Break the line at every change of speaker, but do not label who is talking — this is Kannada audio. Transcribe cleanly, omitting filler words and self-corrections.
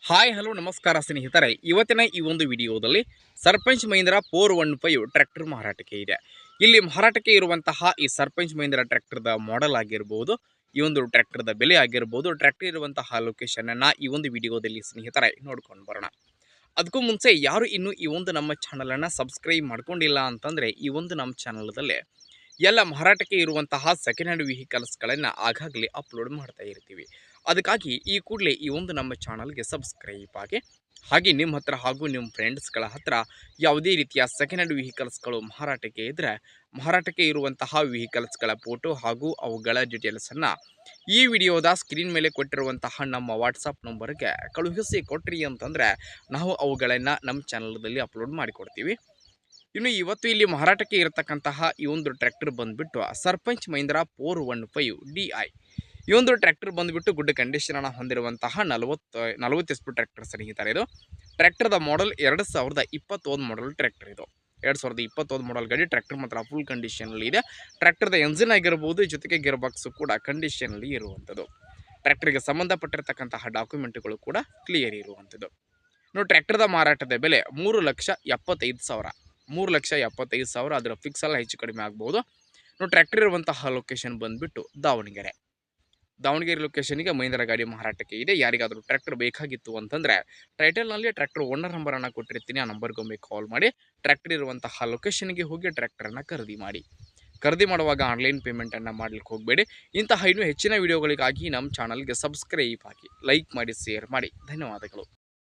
ಹಾಯ್ ಹಲೋ ನಮಸ್ಕಾರ ಸ್ನೇಹಿತರೆ, ಇವತ್ತಿನ ಈ ಒಂದು ವಿಡಿಯೋದಲ್ಲಿ ಸರ್ಪಂಚ್ ಮಹೀಂದ್ರ 415 ಟ್ರ್ಯಾಕ್ಟರ್ ಮಾರಾಟಕ್ಕೆ ಇದೆ. ಇಲ್ಲಿ ಮಾರಾಟಕ್ಕೆ ಇರುವಂತಹ ಈ ಸರ್ಪಂಚ್ ಮಹೀಂದ್ರ ಟ್ರ್ಯಾಕ್ಟರ್ದ ಮಾಡೆಲ್ ಆಗಿರಬಹುದು, ಈ ಒಂದು ಟ್ರ್ಯಾಕ್ಟರ್ದ ಬೆಲೆ ಆಗಿರಬಹುದು, ಟ್ರ್ಯಾಕ್ಟರ್ ಇರುವಂತಹ ಲೊಕೇಶನ್ ಅನ್ನ ಈ ಒಂದು ವಿಡಿಯೋದಲ್ಲಿ ಸ್ನೇಹಿತರೆ ನೋಡ್ಕೊಂಡು ಬರೋಣ. ಅದಕ್ಕೂ ಮುಂಚೆ ಯಾರು ಇನ್ನೂ ಈ ಒಂದು ನಮ್ಮ ಚಾನಲನ್ನು ಸಬ್ಸ್ಕ್ರೈಬ್ ಮಾಡ್ಕೊಂಡಿಲ್ಲ ಅಂತಂದರೆ ಈ ಒಂದು ನಮ್ಮ ಚಾನಲದಲ್ಲಿ ಎಲ್ಲ ಮಾರಾಟಕ್ಕೆ ಇರುವಂತಹ ಸೆಕೆಂಡ್ ಹ್ಯಾಂಡ್ ವೆಹಿಕಲ್ಸ್ಗಳನ್ನು ಆಗಾಗಲೇ ಅಪ್ಲೋಡ್ ಮಾಡ್ತಾ ಇರ್ತೀವಿ. ಅದಕ್ಕಾಗಿ ಈ ಕೂಡಲೇ ಈ ಒಂದು ನಮ್ಮ ಚಾನಲ್ಗೆ ಸಬ್ಸ್ಕ್ರೈಬ್ ಆಗಿ, ಹಾಗೆ ನಿಮ್ಮ ಹತ್ರ ಹಾಗೂ ನಿಮ್ಮ ಫ್ರೆಂಡ್ಸ್ಗಳ ಹತ್ರ ಯಾವುದೇ ರೀತಿಯ ಸೆಕೆಂಡ್ ಹ್ಯಾಂಡ್ ವೆಹಿಕಲ್ಸ್ಗಳು ಮಾರಾಟಕ್ಕೆ ಇದ್ದರೆ ಮಾರಾಟಕ್ಕೆ ಇರುವಂತಹ ವೆಹಿಕಲ್ಸ್ಗಳ ಫೋಟೋ ಹಾಗೂ ಅವುಗಳ ಡೀಟೇಲ್ಸನ್ನು ಈ ವಿಡಿಯೋದ ಸ್ಕ್ರೀನ್ ಮೇಲೆ ಕೊಟ್ಟಿರುವಂತಹ ನಮ್ಮ ವಾಟ್ಸಪ್ ನಂಬರ್ಗೆ ಕಳುಹಿಸಿ ಕೊಟ್ರಿ ಅಂತಂದರೆ ನಾವು ಅವುಗಳನ್ನು ನಮ್ಮ ಚಾನಲ್ದಲ್ಲಿ ಅಪ್ಲೋಡ್ ಮಾಡಿಕೊಡ್ತೀವಿ. ಇನ್ನು ಇವತ್ತು ಇಲ್ಲಿ ಮಾರಾಟಕ್ಕೆ ಇರತಕ್ಕಂತಹ ಈ ಒಂದು ಟ್ರ್ಯಾಕ್ಟರ್ ಬಂದುಬಿಟ್ಟು ಸರ್ಪಂಚ್ ಮಹೀಂದ್ರ 415 DI. ಈ ಒಂದು ಟ್ರ್ಯಾಕ್ಟರ್ ಬಂದುಬಿಟ್ಟು ಗುಡ್ ಕಂಡೀಷನನ್ನು ಹೊಂದಿರುವಂತಹ 40 SP ಟ್ರ್ಯಾಕ್ಟರ್ ಸ್ನೇಹಿತರೆ. ಇದು ಟ್ರ್ಯಾಕ್ಟರ್ದ ಮಾಡಲ್ 2021 ಮಾಡಲ್ ಟ್ರ್ಯಾಕ್ಟರ್. ಇದು 2021 ಮಾಡಲ್ ಗಾಡಿ. ಟ್ರ್ಯಾಕ್ಟರ್ ಮಾತ್ರ ಫುಲ್ ಕಂಡೀಷನಲ್ಲಿ ಇದೆ. ಟ್ರ್ಯಾಕ್ಟರ್ದ ಎಂಜಿನ್ ಆಗಿರ್ಬೋದು, ಜೊತೆಗೆ ಗೇರ್ ಬಾಕ್ಸು ಕೂಡ ಕಂಡೀಷನಲ್ಲಿ ಇರುವಂಥದ್ದು. ಟ್ರ್ಯಾಕ್ಟರ್ಗೆ ಸಂಬಂಧಪಟ್ಟಿರ್ತಕ್ಕಂತಹ ಡಾಕ್ಯುಮೆಂಟ್ಗಳು ಕೂಡ ಕ್ಲಿಯರ್ ಇರುವಂಥದ್ದು. ಇನ್ನು ಟ್ರ್ಯಾಕ್ಟರ್ದ ಮಾರಾಟದ ಬೆಲೆ 3,75,000. 3,75,000 ಅದರ ಫಿಕ್ಸ್ ಎಲ್ಲ ಹೆಚ್ಚು ಕಡಿಮೆ ಆಗ್ಬೋದು. ನಾವು ಟ್ರ್ಯಾಕ್ಟರ್ ಇರುವಂತಹ ಲೊಕೇಶನ್ ಬಂದುಬಿಟ್ಟು ದಾವಣಗೆರೆ ಲೊಕೇಶನ್ಗೆ ಮಹೀಂದ್ರ ಗಾಡಿ ಮಾರಾಟಕ್ಕೆ ಇದೆ. ಯಾರಿಗಾದರೂ ಟ್ರ್ಯಾಕ್ಟರ್ ಬೇಕಾಗಿತ್ತು ಅಂತಂದರೆ ಟೈಟಲ್ನಲ್ಲಿ ಟ್ರ್ಯಾಕ್ಟರ್ ಓನರ್ ನಂಬರನ್ನು ಕೊಟ್ಟಿರ್ತೀನಿ, ಆ ನಂಬರ್ಗೊಮ್ಮೆ ಕಾಲ್ ಮಾಡಿ ಟ್ರ್ಯಾಕ್ಟರ್ ಇರುವಂತಹ ಲೊಕೇಶನ್ಗೆ ಹೋಗಿ ಟ್ರ್ಯಾಕ್ಟರನ್ನು ಖರೀದಿ ಮಾಡಿ. ಖರೀದಿ ಮಾಡುವಾಗ ಆನ್ಲೈನ್ ಪೇಮೆಂಟನ್ನು ಮಾಡಲಿಕ್ಕೆ ಹೋಗಬೇಡಿ. ಇಂತಹ ಇನ್ನೂ ಹೆಚ್ಚಿನ ವಿಡಿಯೋಗಳಿಗಾಗಿ ನಮ್ಮ ಚಾನಲ್ಗೆ ಸಬ್ಸ್ಕ್ರೈಬ್ ಆಗಿ, ಲೈಕ್ ಮಾಡಿ, ಶೇರ್ ಮಾಡಿ. ಧನ್ಯವಾದಗಳು.